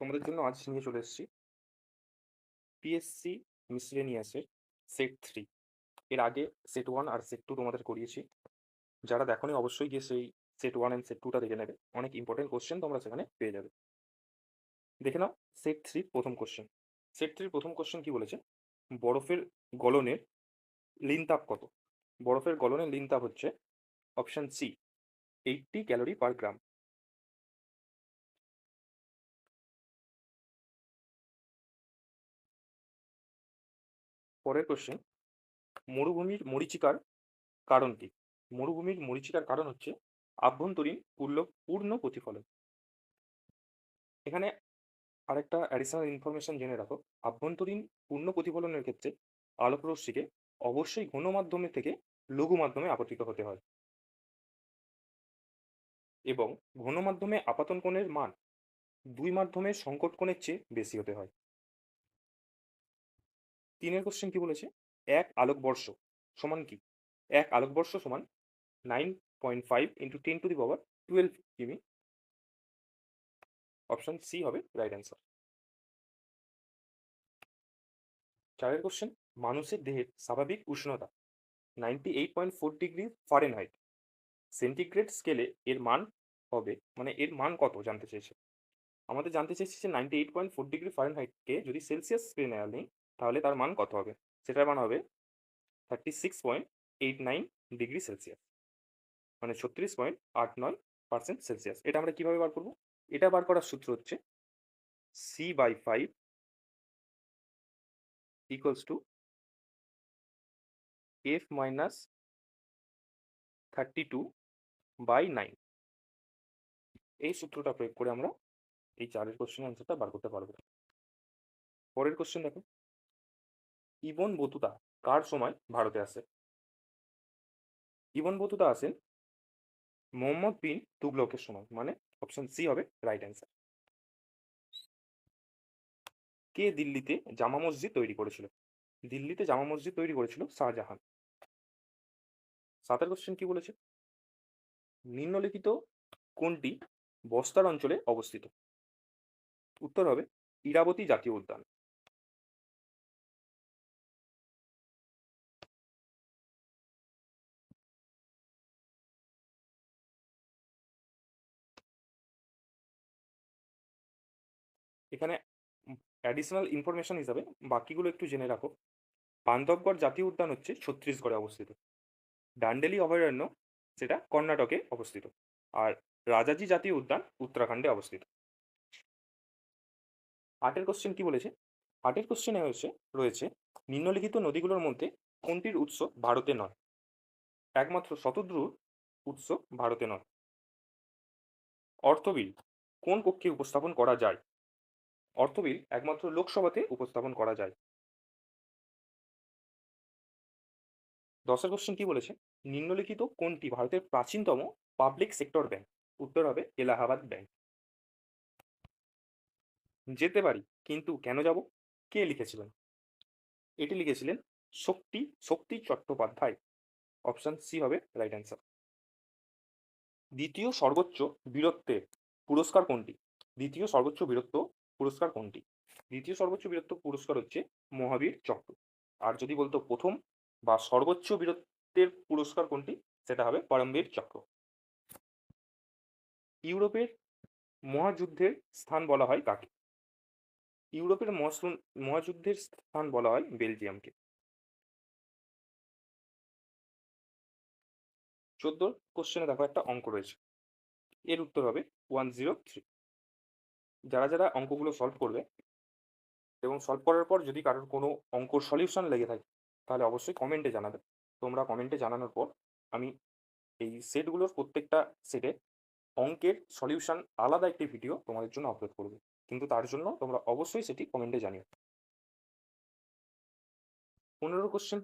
তোমাদের জন্য আজ নিয়ে চলে এসেছি পিএসসি মিসলেনিয়াসের সেট 3। এর আগে সেট 1 আর সেট 2 তোমাদের করিয়েছি। যারা দেখোনি অবশ্যই গিয়ে সেই সেট 1 অ্যান্ড সেট 2টা দেখে নেবে। অনেক ইম্পর্টেন্ট কোশ্চেন তোমরা সেখানে পেয়ে যাবে। দেখে নাও সেট 3 প্রথম কোশ্চেন। সেট 3 প্রথম কোশ্চেন কি বলেছে? বরফের গলনের লিনতাপ কত? বরফের গলনের লিনতাপ হচ্ছে অপশন সি 80 ক্যালোরি পার গ্রাম। পরের কোশ্চেন, মরুভূমির মরীচিকার কারণ কি? মরুভূমির মরীচিকার কারণ হচ্ছে আভ্যন্তরীণ পূর্ণ প্রতিফলন। এখানে আরেকটা অ্যাডিশনাল ইনফরমেশন জেনে রাখো, আভ্যন্তরীণ পূর্ণ প্রতিফলনের ক্ষেত্রে আলোকরশ্মিকে অবশ্যই ঘন মাধ্যমে থেকে লঘু মাধ্যমে আপতিত হতে হয় এবং ঘন মাধ্যমে আপাতন কোণের মান দুই মাধ্যমের সংকট কোণের চেয়ে বেশি হতে হয়। তিনের কোশ্চেন কি বলেছে? এক আলোকবর্ষ সমান কি? এক আলোকবর্ষ সমান 9.5 ইন্টু 10⁻12 কিমি। অপশন সি হবে রাইট অ্যান্সার। চারের কোশ্চেন, মানুষের দেহের স্বাভাবিক উষ্ণতা 98.4 ডিগ্রি ফারেনহাইট। সেন্টিগ্রেড স্কেলে এর মান হবে, মানে এর মান কত জানতে চেয়েছে। আমাদের জানতে চেয়েছে যে 98.4 ডিগ্রি ফারেনহাইটকে যদি সেলসিয়াস স্কেলে নেওয়া নেই তাহলে তার মান কত হবে। সেটার মান হবে 36.89 ডিগ্রি সেলসিয়াস, মানে 36.89% সেলসিয়াস। এটা আমরা কিভাবে বার করবো? এটা বার করার সূত্র হচ্ছে C/5 ইকুয়ালস টু F-32/9। এই সূত্রটা প্রয়োগ করে আমরা এই চারের কোশ্চেনের অ্যান্সারটা বার করতে পারবো। পরের কোশ্চেন দেখো, ইবন বতুতা কার সময় ভারতে আসে? ইবন বতুতা আসেন মোহাম্মদ বিন তুগলকের সময়, মানে অপশন সি হবে রাইট অ্যান্সার। কে দিল্লিতে জামা মসজিদ তৈরি করেছিল? দিল্লিতে জামা মসজিদ তৈরি করেছিল শাহজাহান। সাতের কোশ্চেন কি বলেছে? নিম্নলিখিত কোনটি বস্তার অঞ্চলে অবস্থিত? উত্তর হবে ইরাবতী জাতীয় উদ্যান। এখানে অ্যাডিশনাল ইনফরমেশন হিসাবে বাকিগুলো একটু জেনে রাখো। বান্ধবগড় জাতীয় উদ্যান হচ্ছে ছত্তিশগড়ে অবস্থিত। ডান্ডেলি অভয়ারণ্য সেটা কর্ণাটকে অবস্থিত। আর রাজাজি জাতীয় উদ্যান উত্তরাখণ্ডে অবস্থিত। আটের কোশ্চেন কি বলেছে? আটের কোশ্চেনে রয়েছে নিম্নলিখিত নদীগুলোর মধ্যে কোনটির উৎস ভারতে নয়? একমাত্র শতদ্রুর উৎস ভারতে নয়। অর্থবিল কোন কক্ষে উপস্থাপন করা যায়? অর্থবিল একমাত্র লোকসভাতে উপস্থাপন করা যায়। 10এর কোশ্চেন কি বলেছে? নিম্নলিখিত কোনটি ভারতের প্রাচীনতম পাবলিক সেক্টর ব্যাংক? উত্তর হবে এলাহাবাদ ব্যাংক। যেতে পারি কিন্তু কেন যাব, কে লিখেছিলেন? এটি লিখেছিলেন শক্তি চট্টোপাধ্যায়। অপশন সি হবে রাইট অ্যান্সার। দ্বিতীয় সর্বোচ্চ বীরত্বের পুরস্কার কোনটি? দ্বিতীয় সর্বোচ্চ বীরত্ব পুরস্কার কোনটি? দ্বিতীয় সর্বোচ্চ বীরত্ব পুরস্কার হচ্ছে মহাবীর চক্র। আর যদি বলতো প্রথম বা সর্বোচ্চ বীরত্বের পুরস্কার কোনটি, সেটা হবে পরমবীর চক্র। ইউরোপের মহাযুদ্ধের স্থান বলা হয় কাকে? ইউরোপের মহাযুদ্ধের স্থান বলা হয় বেলজিয়ামকে। 14 কোশ্চেনে দেখো একটা অঙ্ক রয়েছে, এর উত্তর হবে 103। যারা যারা অঙ্কগুলো সলভ করবে এবং সলভ করার পর যদি কারোর কোনো অঙ্কর সলিউশন লেগে থাকে তাহলে অবশ্যই কমেন্টে জানাবে। তোমরা কমেন্টে জানানোর পর আমি এই সেটগুলোর প্রত্যেকটা সেটে অঙ্কের সলিউশন আলাদা একটি ভিডিও তোমাদের জন্য আপলোড করবে, কিন্তু তার জন্য তোমরা অবশ্যই সেটি কমেন্টে জানিও। 15 কোশ্চেন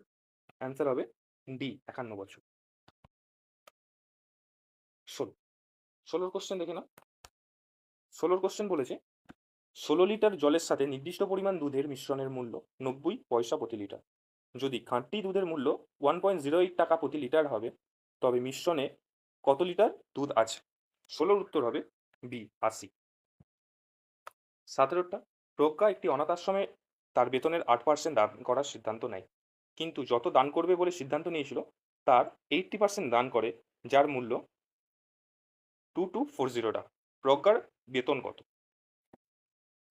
অ্যান্সার হবে ডি 51 বছর। 16 কোশ্চেন দেখে না। 16 কোশ্চেন বলেছে 16 লিটার জলের সাথে নির্দিষ্ট পরিমাণ দুধের মিশ্রণের মূল্য 90 পয়সা প্রতি লিটার। যদি খাঁটি দুধের মূল্য 1.08 টাকা প্রতি লিটার হবে তবে মিশ্রণে কত লিটার দুধ আছে? 16 উত্তর হবে বি 80। 17টা, প্রজ্ঞা একটি অনাথ আশ্রমে তার বেতনের 8% দান করার সিদ্ধান্ত নেয়, কিন্তু যত দান করবে বলে সিদ্ধান্ত নিয়েছিল তার 80% দান করে, যার মূল্য 2240 টাকা। প্রজ্ঞার বেতন কত?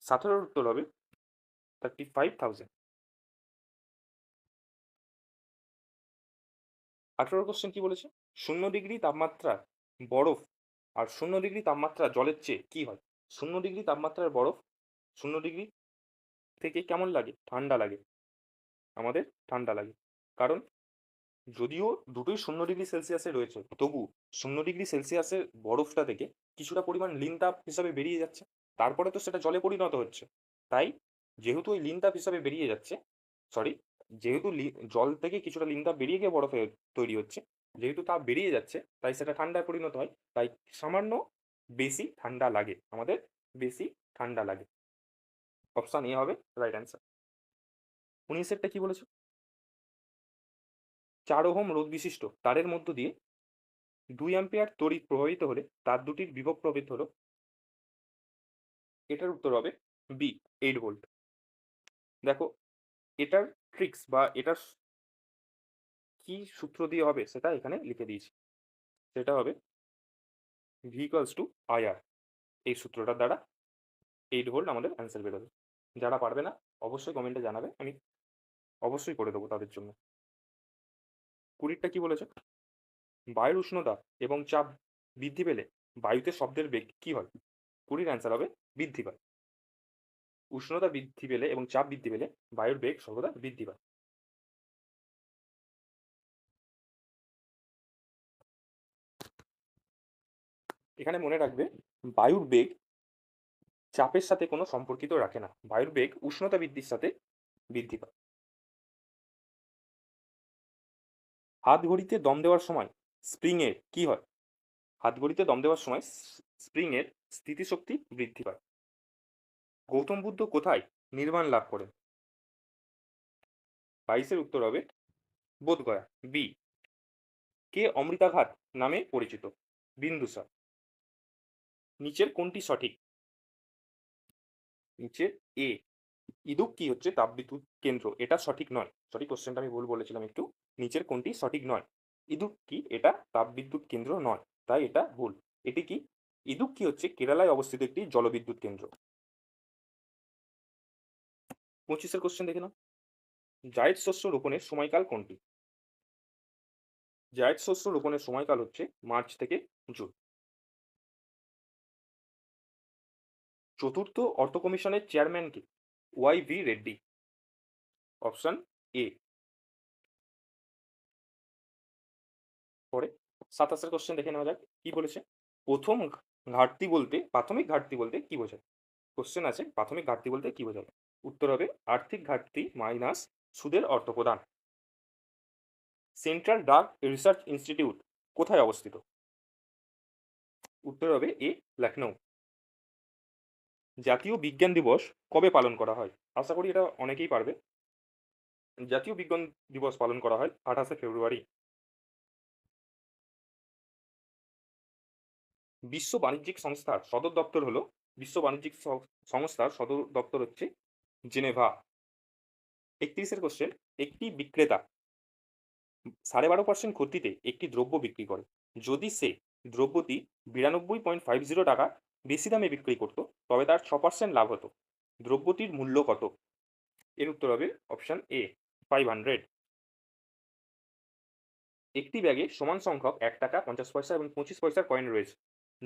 17 উত্তর হবে 35,000। 18 কোশ্চেন কি বলেছে? 0 ডিগ্রি তাপমাত্রা বরফ আর 0 ডিগ্রি তাপমাত্রা জলের চেয়ে কি হয়? 0 ডিগ্রি তাপমাত্রার বরফ 0 ডিগ্রি থেকে কেমন লাগে? ঠান্ডা লাগে। আমাদের ঠান্ডা লাগে, কারণ যদিও দুটোই 0 ডিগ্রি সেলসিয়াসে রয়েছে, তবু 0 ডিগ্রি সেলসিয়াসের বরফটা থেকে কিছুটা পরিমাণ লিন তাপ হিসাবে বেরিয়ে যাচ্ছে, তারপরে তো সেটা জলে পরিণত হচ্ছে। তাই যেহেতু ওই লিন তাপ হিসাবে বেরিয়ে যাচ্ছে, সরি, যেহেতু জল থেকে কিছুটা লিন তাপ বেরিয়ে গিয়ে বরফে তৈরি হচ্ছে, যেহেতু তাপ বেরিয়ে যাচ্ছে তাই সেটা ঠান্ডায় পরিণত হয়, তাই সামান্য বেশি ঠান্ডা লাগে, আমাদের বেশি ঠান্ডা লাগে। অপশন এ হবে রাইট অ্যান্সার। 19এরটা কি বলেছে? 4 ওহম রোধ বিশিষ্ট তারের মধ্য দিয়ে 2 অ্যাম্পিয়ার তড়িৎ প্রবাহিত হলে তার দুটির বিভব প্রভেদ হলো। এটার উত্তর হবে বি, 8 ভোল্ট। দেখো, এটার ট্রিক্স বা এটার কি সূত্র দিয়ে হবে সেটা এখানে লিখে দিয়েছি। সেটা হবে ভি ইকুয়ালস টু আইআর। এই সূত্রটার দ্বারা 8 ভোল্ট আমাদের অ্যান্সার বেরোবে। যারা পারবে না অবশ্যই কমেন্টে জানাবে, আমি অবশ্যই করে দেবো তাদের জন্য। 20টা কি বলেছে? বায়ুর উষ্ণতা এবং চাপ বৃদ্ধি পেলে বায়ুতে শব্দের বেগ কি হয়? 20র অ্যান্সার হবে বৃদ্ধি পায়। উষ্ণতা বৃদ্ধি পেলে এবং চাপ বৃদ্ধি পেলে বায়ুর বেগ সর্বদা বৃদ্ধি পায়। এখানে মনে রাখবে, বায়ুর বেগ চাপের সাথে কোনো সম্পর্কিত রাখে না, বায়ুর বেগ উষ্ণতা বৃদ্ধির সাথে বৃদ্ধি পায়। হাত ঘড়িতে দম দেওয়ার সময় স্প্রিং এর কি হয়? হাত ঘড়িতে দম দেওয়ার সময় স্প্রিং এর স্থিতিশক্তি বৃদ্ধি পায়। গৌতম বুদ্ধ কোথায় নির্বাণ লাভ করেন? 22এর উত্তর হবে বোধগয়া, বি। কে অমৃতাঘাত নামে পরিচিত? বিন্দুসার। নিচের কোনটি সঠিক? নিচের এ, ইদুক কি হচ্ছে তাপবিদ্যুৎ কেন্দ্র, এটা সঠিক নয়। সঠিক, কোশ্চেনটা আমি ভুল বলেছিলাম একটু। নিচের কোনটি সঠিক নয়? ইদুক কি এটা তাপবিদ্যুৎ কেন্দ্র নয়, তাই এটা ভুল। এটি কি? ইদুক কি হচ্ছে কেরালায় অবস্থিত একটি জলবিদ্যুৎ কেন্দ্র। 25এর কোশ্চেন দেখে নাও। জায়দ শস্য রোপণের সময়কাল কোনটি? জায়দ শস্য রোপণের সময়কাল হচ্ছে মার্চ থেকে জুন। চতুর্থ অর্থ কমিশনের চেয়ারম্যান কে? Y V Reddy. Option A. পরে 27এর কোশ্চেন দেখে নেওয়া যাক কি বলেছে। প্রথম ঘাটতি বলতে, প্রাথমিক ঘাটতি বলতে কি বোঝায়? কোশ্চেন আছে প্রাথমিক ঘাটতি বলতে কি বোঝায়? উত্তর হবে আর্থিক ঘাটতি মাইনাস সুদের অর্থ প্রদান। সেন্ট্রাল ড্রাগ রিসার্চ ইনস্টিটিউট কোথায় অবস্থিত? উত্তর হবে এ, লখনৌ। জাতীয় বিজ্ঞান দিবস কবে পালন করা হয়? আশা করি এটা অনেকেই পারবে। জাতীয় বিজ্ঞান দিবস পালন করা হয় 28শে ফেব্রুয়ারি। বিশ্ব বাণিজ্যিক সংস্থার সদর দপ্তর হলো, বিশ্ব বাণিজ্যিক সংস্থার সদর দপ্তর হচ্ছে জেনেভা। 31এর কোশ্চেন, একটি বিক্রেতা 12.5% ক্ষতিতে একটি দ্রব্য বিক্রি করে, যদি সে দ্রব্যটি 92.50 টাকা বেশি দামে বিক্রি করত তবে তার 6% লাভ হতো। দ্রব্যটির মূল্য কত? এর উত্তর হবে অপশন এ, 500। একটি ব্যাগে সমান সংখ্যক 1 টাকা, 50 পয়সা এবং 25 পয়সার কয়েন রয়েছে।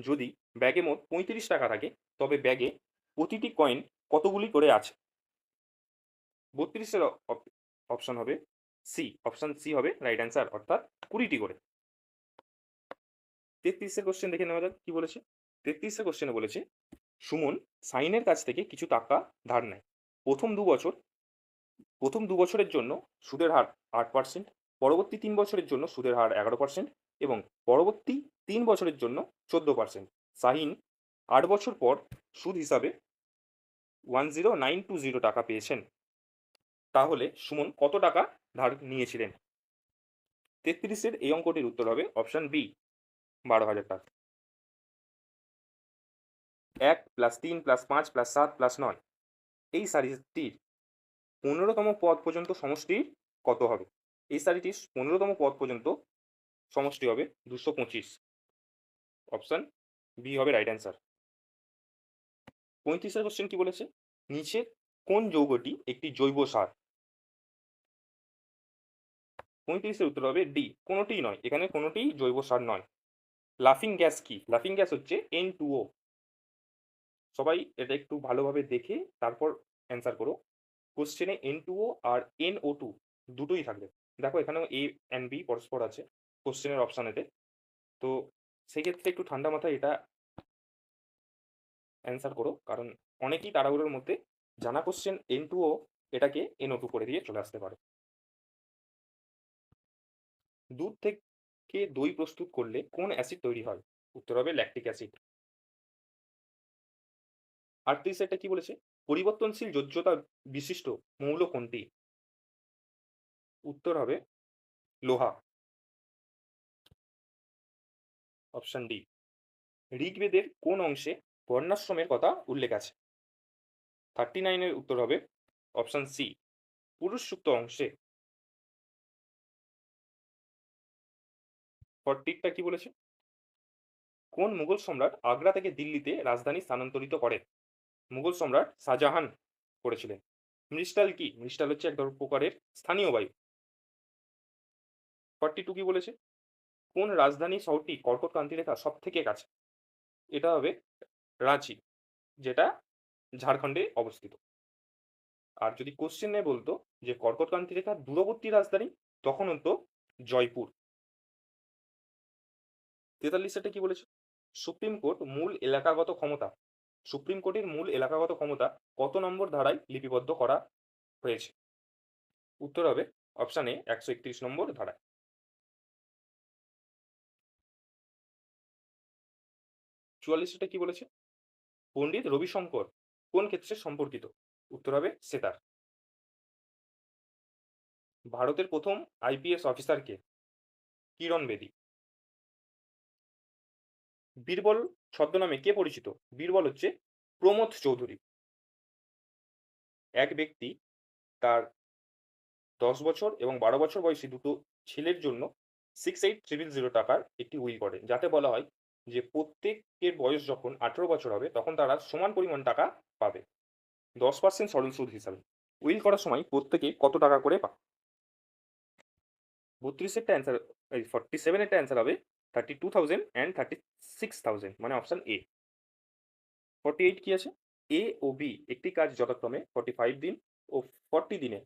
যদি ব্যাগে মোট 35 টাকা থাকে তবে ব্যাগে প্রতিটি কয়েন কতগুলি করে আছে? 32এর অপশন হবে সি, অপশন সি হবে রাইট অ্যান্সার, অর্থাৎ 20টি করে। 33এর কোশ্চেন দেখে নেওয়া যাক কি বলেছে। 33এর কোশ্চেনে বলেছে সুমন সাইনের কাছ থেকে কিছু টাকা ধার নেয়। প্রথম দু বছর প্রথম 2 বছরের জন্য সুদের হার 8%, পরবর্তী 3 বছরের জন্য সুদের হার 11% এবং পরবর্তী 3 বছরের জন্য 14%। শাহিন 8 বছর পর সুদ হিসাবে 10920 টাকা পেয়েছেন, তাহলে সুমন কত টাকা ধার নিয়েছিলেন? 33এর এই অঙ্কটির উত্তর হবে অপশন বি, 12,000 টাকা। 1 + 3 + 5 + 7 + 9 এই সারিটির 15তম পদ পর্যন্ত সমষ্টি কত হবে? এই সারিটির 15তম পদ পর্যন্ত সমষ্টি হবে 225। অপশন বি হবে রাইট অ্যান্সার। 35 এর কোশ্চেন কি বলেছে? নিচের কোন যৌগটি একটি জৈব সার? 35 এর উত্তর হবে ডি, কোনোটিই নয়। এখানে কোনোটিই জৈব সার নয়। লাফিং গ্যাস কি? লাফিং গ্যাস হচ্ছে N2O। সবাই এটা একটু ভালোভাবে দেখে তারপর অ্যান্সার করো। কোশ্চেনে N2O আর NO2 দুটোই থাকবে। দেখো এখানেও A and B পরস্পর আছে কোশ্চেনের অপশানেতে। তো সেক্ষেত্রে একটু ঠান্ডা মাথায় এটা অ্যান্সার করো, কারণ অনেকেই তাড়াহুড়োর মধ্যে জানা কোশ্চেন N2O এটাকে NO2 করে দিয়ে চলে আসতে পারে। দুধ থেকে দই প্রস্তুত করলে কোন অ্যাসিড তৈরি হয়? উত্তর হবে ল্যাকটিক অ্যাসিড। 38 এটা কি বলেছে? পরিবর্তনশীল যোজ্যতা বিশিষ্ট মৌল কোনটি? উত্তর হবে লোহা। Option D. ঋগ্বেদের কোন অংশে বর্ণাশ্রমের কথা উল্লেখ আছে? 39 এর উত্তর হবে অপশন সি, পুরুষ সুক্ত অংশে। 40টা কি বলেছে? কোন মুঘল সম্রাট আগ্রা থেকে দিল্লিতে রাজধানী স্থানান্তরিত করেন? মুঘল সম্রাট শাহজাহান করেছিলেন। মৃষ্টাল কি? মৃষ্টাল হচ্ছে এক প্রকারের স্থানীয় বায়ু। 42 কি বলেছে? কোন রাজধানী শহরটি কর্কট ক্রান্তি রেখা সব থেকে কাছে? এটা হবে রাঁচি, যেটা ঝাড়খণ্ডে অবস্থিত। আর যদি কোশ্চেনে বলতো যে কর্কট ক্রান্তি রেখার দূরবর্তী রাজধানী, তখন হতো জয়পুর। 43 এটা কি বলেছে? সুপ্রিম কোর্ট মূল এলাকাগত ক্ষমতা, সুপ্রিম কোর্টের মূল এলাকাগত ক্ষমতা কত নম্বর ধারায় লিপিবদ্ধ করা হয়েছে? উত্তর হবে অপশন এ 131 নম্বর ধারায়। 44 এটা কি বলেছে? পণ্ডিত রবিশঙ্কর কোন ক্ষেত্রে সম্পর্কিত? উত্তর হবে সেতার। ভারতের প্রথম আইপিএস অফিসার কে? কিরণ বেদী। বীরবল ছদ্মনামে কে পরিচিত? বীরবল হচ্ছে প্রমথ চৌধুরী। এক ব্যক্তি তার 10 বছর এবং 12 বছর বয়সী দুটো ছেলের জন্য 68,000 টাকার একটি উইল করে, যাতে বলা হয় যে প্রত্যেকের বয়স যখন 18 বছর হবে তখন তারা সমান পরিমাণ টাকা পাবে 10% সরল সুদ হিসাবে। উইল করার সময় প্রত্যেকে কত টাকা করে পায়? 32 অ্যান্সার, এই 47 অ্যান্সার হবে 32,000 অ্যান্ড 36,000, মানে অপশন এ। 48 কি আছে? এ ও বি একটি কাজ যথাক্রমে 45 দিন ও 40 দিনে,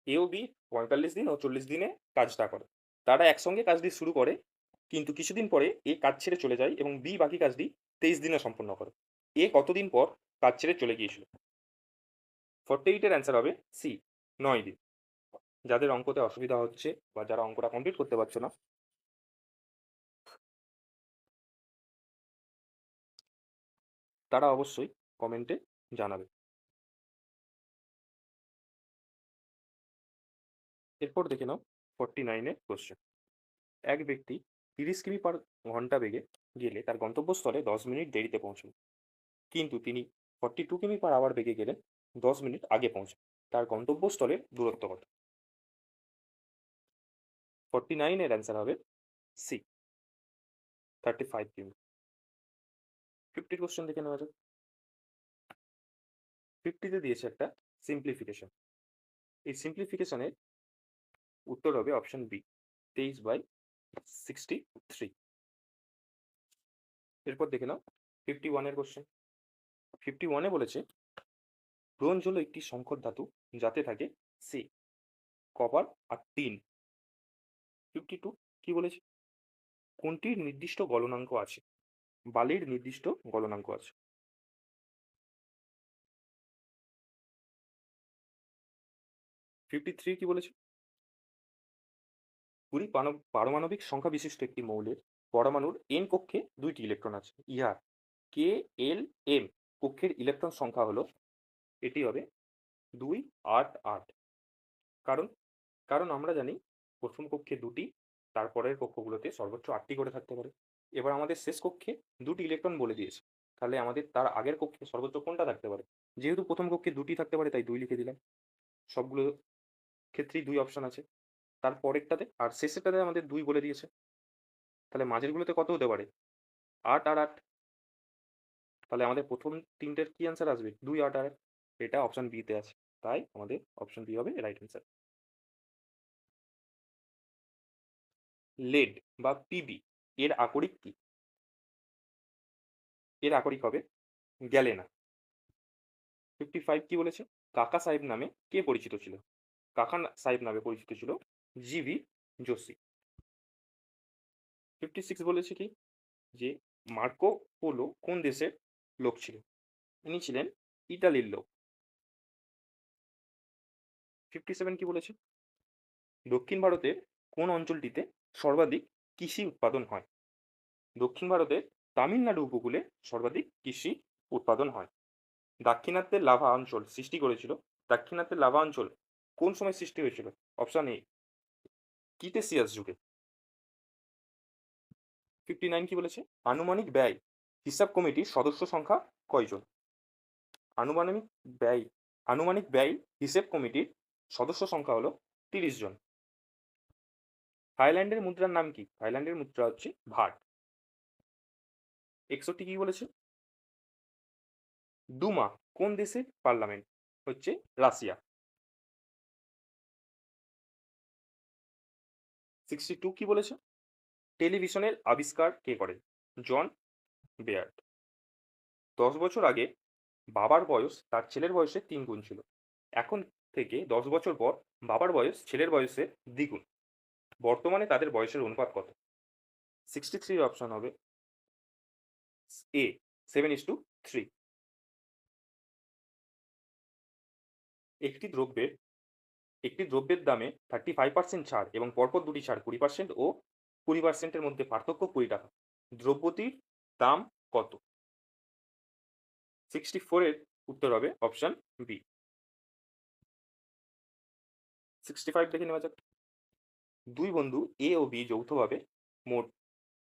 এ ও বি 45 দিন ও 40 দিনে কাজটা করে। তারা একসঙ্গে কাজটি শুরু করে, কিন্তু কিছুদিন পরে এ কাজ ছেড়ে চলে যায় এবং বি বাকি কাজটি 23 দিনে সম্পন্ন করে। এ কতদিন পর কাজ ছেড়ে চলে গিয়েছিল? 48 এর অ্যান্সার হবে সি, 9 দিন। যাদের অঙ্কতে অসুবিধা হচ্ছে বা যারা অঙ্কটা কমপ্লিট করতে পারছো না, তারা অবশ্যই কমেন্টে জানাবে। এরপর দেখে নাও 49 এর কোশ্চেন। এক ব্যক্তি 30 কিমি পার ঘন্টা বেগে গেলে তার গন্তব্যস্থলে 10 মিনিট দেরিতে পৌঁছন, কিন্তু তিনি 42 কিমি পার আওয়ার বেগে গেলেন 10 মিনিট আগে পৌঁছান। তার গন্তব্যস্থলের দূরত্ব কত? 49 এর অ্যান্সার হবে সি, 35 কিমি। 50 কোশ্চেন দেখে নেওয়া যাক। 50 দিয়েছে একটা সিম্পলিফিকেশন। এই সিম্পলিফিকেশনের উত্তর হবে অপশন বি, 23/63। এরপর দেখে নাও 51 এর কোশ্চেন। 51 বলেছে ব্রোঞ্জ হলো একটি সংকর ধাতু যাতে থাকে সি, কপার আর টিন। 52 কি বলেছে? কোনটির নির্দিষ্ট গলনাঙ্ক আছে? বালির নির্দিষ্ট গলনাঙ্ক আছে। 53 কি বলেছে? কুড়ি পারমাণবিক সংখ্যা বিশিষ্ট একটি মৌলের পরমাণুর n কক্ষে 2টি ইলেকট্রন আছে। ইহার কে এল এম কক্ষের ইলেকট্রন সংখ্যা হলো, এটি হবে 2, 8, 8। কারণ কারণ আমরা জানি প্রথম কক্ষে 2টি, তারপরের কক্ষগুলোতে সর্বোচ্চ 8টি করে থাকতে পারে। এবার আমাদের শেষ কক্ষে 2টি ইলেকট্রন বলে দিয়েছে, তাহলে আমাদের তার আগের কক্ষে সর্বোচ্চ কোনটা থাকতে পারে? যেহেতু প্রথম কক্ষে 2টি থাকতে পারে তাই 2 লিখে দিলাম। সবগুলো ক্ষেত্রেই 2 অপশন আছে। তার পরেরটাতে আর শেষেরটাতে আমাদের 2 বলে দিয়েছে। তাহলে মাঝেরগুলোতে কত হতে পারে? 8 আর 8। তাহলে আমাদের প্রথম 3টের কি অ্যান্সার আসবে? 2, 8 আর 8। এটা অপশন বি তে আছে। তাই আমাদের অপশন বি হবে রাইট অ্যান্সার। লেড বা পিবি এর আকরিক কি? এর আকরিক হবে গ্যালেনা। 55 কি বলেছে? কাকা সাহেব নামে কে পরিচিত ছিল? কাকা সাহেব নামে পরিচিত ছিল জিভি যোশী। 56 বলেছে কি? যে মার্কো পোলো কোন দেশের লোক ছিল? ইনি ছিলেন ইতালির লোক। 57 কি বলেছে? দক্ষিণ ভারতের কোন অঞ্চলটিতে সর্বাধিক কৃষি উৎপাদন হয়? দক্ষিণ ভারতের তামিলনাড়ু উপকূলে সর্বাধিক কৃষি উৎপাদন হয়। দাক্ষিণাত্যের লাভা অঞ্চল সৃষ্টি করেছিল। দাক্ষিণাত্যের লাভা অঞ্চল কোন সময় সৃষ্টি হয়েছিল? অপশন এ ক্রিটেসিয়াস যুগে। 59 কি বলেছে? আনুমানিক ব্যয় হিসাব কমিটির সদস্য সংখ্যা কয়জন? আনুমানিক ব্যয় আনুমানিক ব্যয় হিসেব কমিটির সদস্য সংখ্যা হলো 30 জন। থাইল্যান্ডের মুদ্রার নাম কি? থাইল্যান্ডের মুদ্রা হচ্ছে ভাট। 61 কি বলেছে? দুমা কোন দেশের পার্লামেন্ট? হচ্ছে রাশিয়া। 62 কি বলেছে? টেলিভিশনের আবিষ্কার কে করেন? জন বেয়ার্ড। 10 বছর আগে বাবার বয়স তার ছেলের বয়সের 3 গুণ ছিল। এখন থেকে 10 বছর পর বাবার বয়স ছেলের বয়সের দ্বিগুণ। বর্তমানে তাদের বয়সের অনুপাত কত? 63 অপশন হবে এ 7:3। একটি দ্রব্যের একটি দ্রব্যের দামে 35% ছাড় এবং পরপর দুটি ছাড় 20% ও 20%-এর মধ্যে পার্থক্য 20 টাকা। দ্রব্যটির দাম কত? 64 এর উত্তর হবে অপশন বি। 65 দেখে নেওয়া যাক। দুই বন্ধু এ ও বি যৌথভাবে মোট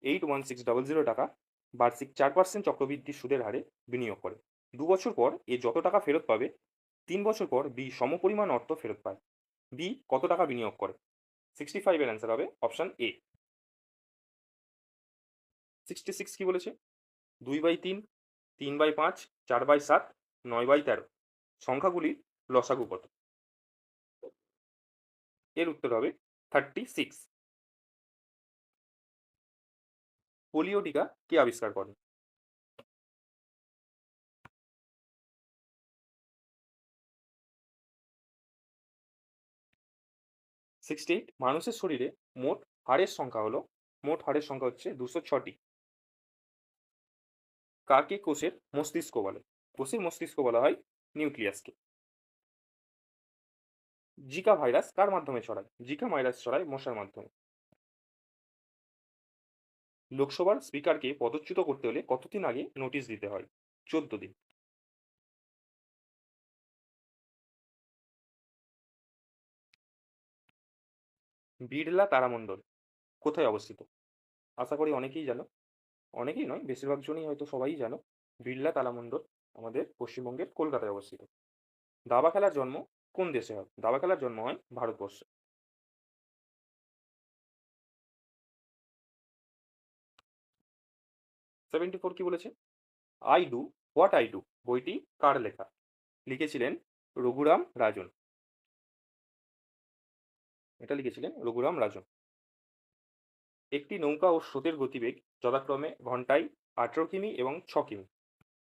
81600 টাকা বার্ষিক 4% চক্রবৃদ্ধি সুদের হারে বিনিয়োগ করে। 2 বছর পর এ যত টাকা ফেরত পাবে, 3 বছর পর বি সমপরিমাণ অর্থ ফেরত পায়। বি কত টাকা বিনিয়োগ করে? 65 এর অ্যান্সার হবে অপশন এ। 66 কি বলেছে? 2/3, 3/5, 4/7, 9/13 সংখ্যাগুলির লসাগু কত? এর উত্তর হবে 36। পোলিও টিকা কে আবিষ্কার করেন? 68 মানুষের শরীরে মোট হাড়ের সংখ্যা হচ্ছে 206টি। কাকে কোষের মস্তিষ্ক বলে? কোষের মস্তিষ্ক বলা হয় নিউক্লিয়াসকে। জিকা ভাইরাস কার মাধ্যমে ছড়ায়? জিকা ভাইরাস ছড়ায় মশার মাধ্যমে। লোকসভার স্পিকারকে পদচ্যুত করতে হলে কতদিন আগে নোটিশ দিতে হয়? 14 দিন। বিড়লা তারামণ্ডল কোথায় অবস্থিত? আশা করি অনেকেই জানো। অনেকেই নয়, বেশিরভাগ জনই হয়তো সবাই জানো। বিড়লা তারামণ্ডল আমাদের পশ্চিমবঙ্গের কলকাতায় অবস্থিত। দাবা খেলার জন্ম কোন দেশে হয়? দাবা খেলার জন্ম হয় ভারতবর্ষে। 74 কি বলেছে? I do what I do বইটি কার লেখা? লিখেছিলেন রঘুরাম রাজন। এটা লিখেছিলেন রঘুরাম রাজন। একটি নৌকা ও স্রোতের গতিবেগ যথাক্রমে ঘন্টায় 18 কিমি এবং 6 কিমি।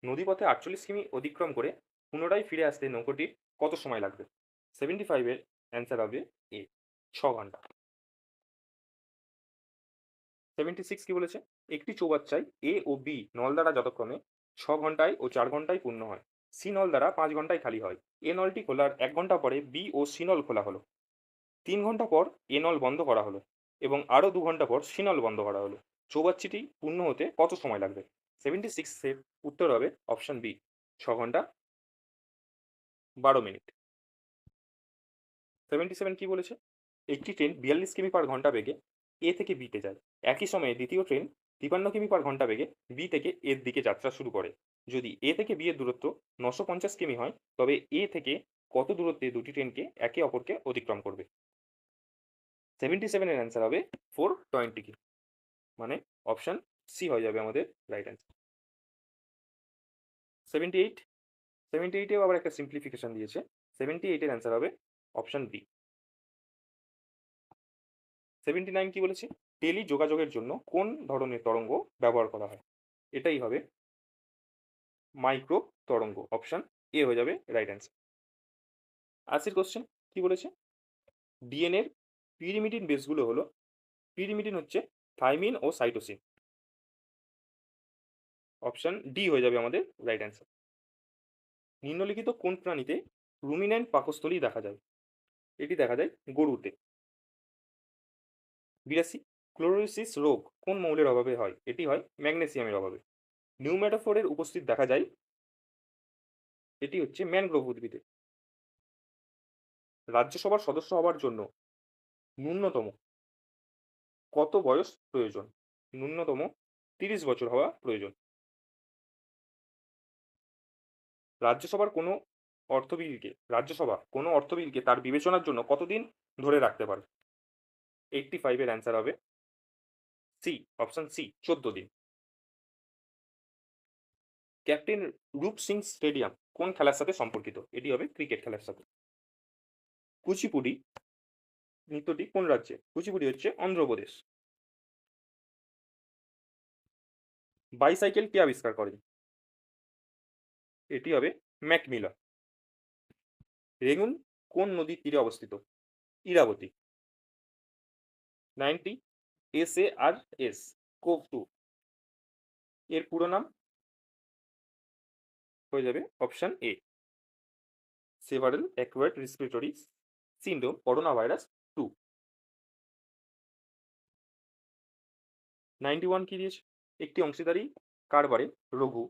নদীপথে 48 কিমি অতিক্রম করে পুনরায় ফিরে আসতে নৌকোটির কত সময় লাগবে? 75 এর অ্যান্সার হবে এ 6 ঘন্টা। 76 কি বলেছে? একটি চৌবাচ্চায় এ ও বি নল দ্বারা যথাক্রমে 6 ঘন্টায় ও 4 ঘন্টায় পূর্ণ হয়। সি নল দ্বারা 5 ঘন্টায় খালি হয়। এ নলটি খোলার 1 ঘন্টা পরে বি ও সি নল খোলা হলো। 3 ঘন্টা পর এ নল বন্ধ করা হলো এবং আরও 2 ঘন্টা পর সি নল বন্ধ করা হলো। চৌবাচ্চাটি পূর্ণ হতে কত সময় লাগবে? 76 এর উত্তর হবে অপশন বি 6 ঘন্টা 12 মিনিট। 77 কি বলেছে? একটি ট্রেন 42 কিমি পার ঘন্টা বেগে এ থেকে বিতে যায়। একই সময়ে দ্বিতীয় ট্রেন 53 কিমি পার ঘন্টা বেগে বি থেকে এর দিকে যাত্রা শুরু করে। যদি এ থেকে বি এর দূরত্ব 950 কিমি হয়, তবে এ থেকে কত দূরত্বে দুটি ট্রেনকে একে অপরকে অতিক্রম করবে? 77 এর অ্যান্সার হবে 420 কিমি। মানে অপশন সি হয়ে যাবে আমাদের রাইট অ্যান্সার। 78, 78 এও আবার একটা সিম্পলিফিকেশন দিয়েছে। 78 এর অ্যান্সার হবে অপশন বি। 79 কি বলেছে? টেলি যোগাযোগের জন্য কোন ধরনের তরঙ্গ ব্যবহার করা হয়? এটাই হবে মাইক্রো তরঙ্গ। অপশন এ হয়ে যাবে রাইট অ্যান্সার। 80 কোশ্চেন কি বলেছে? ডিএনএ এর পিরিমিডিন বেসগুলো হলো, পিরিমিডিন হচ্ছে থাইমিন ও সাইটোসিন। অপশন ডি হয়ে যাবে আমাদের রাইট অ্যান্সার। নিম্নলিখিত কোন প্রাণীতে রুমিন্যান্ট পাকস্থলী দেখা যায়? এটি দেখা যায় গরুতে। 82, ক্লোরোসিস রোগ কোন মৌলের অভাবে হয়? এটি হয় ম্যাগনেসিয়ামের অভাবে। নিউম্যাটোফোরের উপস্থিত দেখা যায়, এটি হচ্ছে ম্যানগ্রোভ উদ্ভিদে। রাজ্যসভার সদস্য হওয়ার জন্য ন্যূনতম কত বয়স প্রয়োজন? ন্যূনতম 30 বছর হওয়া প্রয়োজন। রাজ্যসভা কোনো অর্থ বিলকে তার বিবেচনার জন্য কতদিন ধরে রাখতে পারে? 85 এর অ্যান্সার হবে সি, অপশন সি, 14 দিন। ক্যাপ্টেন রূপ সিং স্টেডিয়াম কোন খেলার সাথে সম্পর্কিত? এটি হবে ক্রিকেট খেলার সাথে। কুচিপুড়ি নৃত্যটি কোন রাজ্যে? কুচিপুড়ি হচ্ছে অন্ধ্রপ্রদেশ। বাইসাইকেল কে আবিষ্কার করেন? এটি হবে ম্যাকমিলার। রেঙ্গুন কোন নদীর তীরে অবস্থিত? ইরাবতী। 90, SARS কোভ 2 এর পুরো নাম হয়ে যাবে option A, several acquired respiratory syndrome corona virus 2। 91 কি দিয়েছে? একটি অংশীদারি কারবারে রঘু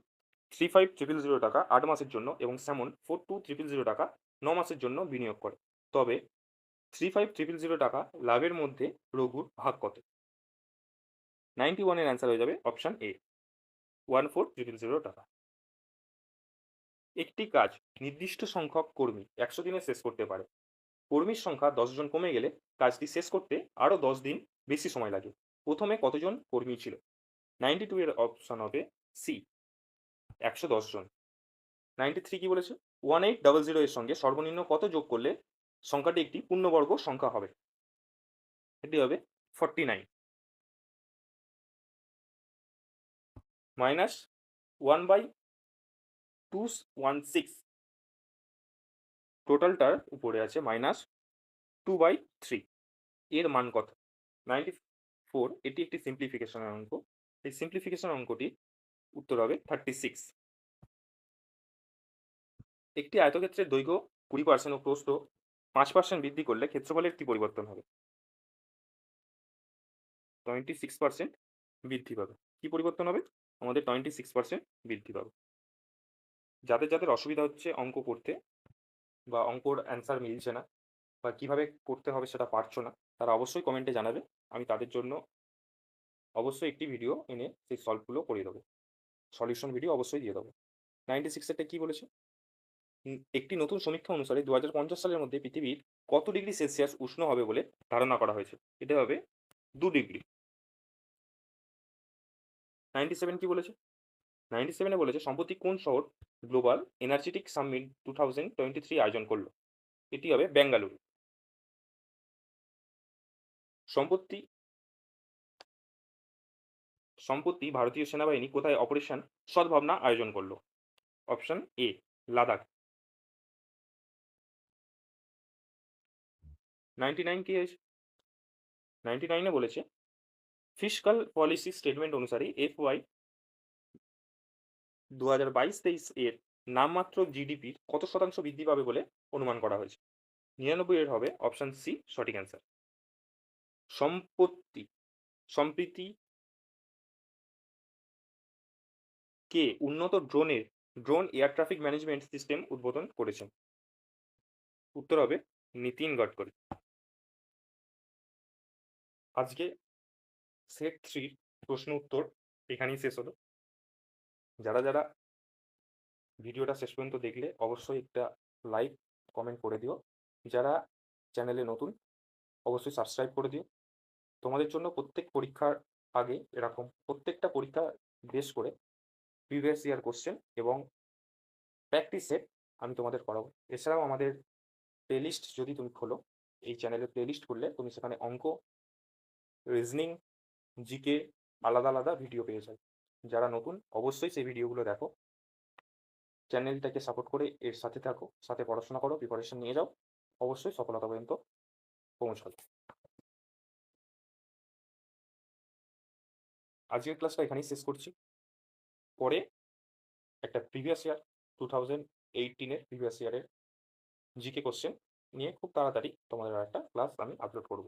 35,000 টাকা 8 মাসের জন্য এবং স্যামন 42,000 টাকা 9 মাসের জন্য বিনিয়োগ করে। তবে 35,000 টাকা লাভের মধ্যে রঘুর ভাগ কত? 91 এর অ্যান্সার হয়ে যাবে অপশন এ, 14,000 টাকা। একটি কাজ নির্দিষ্ট সংখ্যক কর্মী 100 দিনে শেষ করতে পারে। কর্মীর সংখ্যা 10 জন কমে গেলে কাজটি শেষ করতে আরও 10 দিন বেশি সময় লাগে। প্রথমে কতজন কর্মী ছিল? 92 এর অপশন হবে সি, 110 জন। 93 কি বলেছে? 1800 এর সঙ্গে সর্বনিম্ন কত যোগ করলে সংখ্যাটি একটি পূর্ণবর্গ সংখ্যা হবে? এটি হবে 49 মাইনাস 1/216। টোটালটার উপরে আছে -2/3। এর মান কত? 94। এটি একটি সিম্পলিফিকেশনের অঙ্ক। এই সিম্পলিফিকেশন অঙ্কটি উত্তর হবে 36। একটি আয়তক্ষেত্রের দৈর্ঘ্য 20% ও প্রস্থ 5% বৃদ্ধি করলে ক্ষেত্রফলের কি পরিবর্তন হবে? 26% বৃদ্ধি পাবে। কি পরিবর্তন হবে? আমাদের 26% বৃদ্ধি পাবে। যাদের অসুবিধা হচ্ছে অঙ্ক করতে বা অঙ্কর অ্যান্সার মিলছে না বা কিভাবে করতে হবে সেটা পারছো না, তারা অবশ্যই কমেন্টে জানাবে। আমি তাদের জন্য অবশ্যই একটি ভিডিও এনে সেই সলভগুলো করিয়ে দেবো। সলিউশন ভিডিও অবশ্যই দিয়ে দেবো। 96 এরটা কি বলেছে? একটি নতুন সমীক্ষা অনুসারে 2050 সালের মধ্যে পৃথিবীর কত ডিগ্রি সেলসিয়াস উষ্ণ হবে বলে ধারণা করা হয়েছে? এটা হবে 2 ডিগ্রি। 97 কি বলেছে? 97 এ বলেছে সম্প্রতি কোন শহর গ্লোবাল এনার্জেটিক সামিট 2023 আয়োজন করলো? এটি হবে বেঙ্গালুরু। সম্প্রতি সম্প্রতি ভারতীয় সেনাবাহিনী কোথায় অপারেশন সদ্ভাবনা আয়োজন করলো? Option A, Ladakh. 99 কি হয়েছে? 99 এ বলেছে ফিসকাল পলিসি স্টেটমেন্ট অনুসারে FY 2022-23 এর নামমাত্র জিডিপির কত শতাংশ বৃদ্ধি পাবে বলে অনুমান করা হয়েছে? 99 এর হবে অপশন সি সঠিক অ্যান্সার। সম্পত্তি সম্প্রীতি কে উন্নত drone air traffic management system উদ্বোধন করেছেন? উত্তর হবে নীতিন গডকরি। আজকে সেট 3 প্রশ্ন উত্তর এখানেই শেষ হলো। যারা ভিডিওটা শেষ পর্যন্ত দেখলে অবশ্যই একটা লাইক কমেন্ট করে দিও। যারা চ্যানেলে নতুন অবশ্যই সাবস্ক্রাইব করে দিও। তোমাদের জন্য প্রত্যেক পরীক্ষার আগে এরকম প্রত্যেকটা পরীক্ষা বেস করে প্রিভিয়াস ইয়ার কোশ্চেন এবং প্র্যাকটিস সেট আমি তোমাদের করাবো। এছাড়াও আমাদের প্লেলিস্ট যদি তুমি খোলো, এই চ্যানেলে প্লেলিস্ট করলে তুমি সেখানে অঙ্ক, রিজনিং, জিকে আলাদা, আলাদা ভিডিও পেয়ে যাবে। যারা নতুন অবশ্যই সেই ভিডিওগুলো দেখো। চ্যানেলটাকে সাপোর্ট করে এর সাথে থাকো, সাথে পড়াশোনা করো, প্রিপারেশন নিয়ে যাও। অবশ্যই সফলতা পর্যন্ত পৌঁছাবে। আজকের ক্লাসটা এখানেই শেষ করছি। পরে একটা প্রিভিয়াস ইয়ার 2018 এর প্রিভিয়াস ইয়ারের জিকে কোশ্চেন নিয়ে খুব তাড়াতাড়ি তোমাদের আরেকটা ক্লাস আমি আপলোড করব।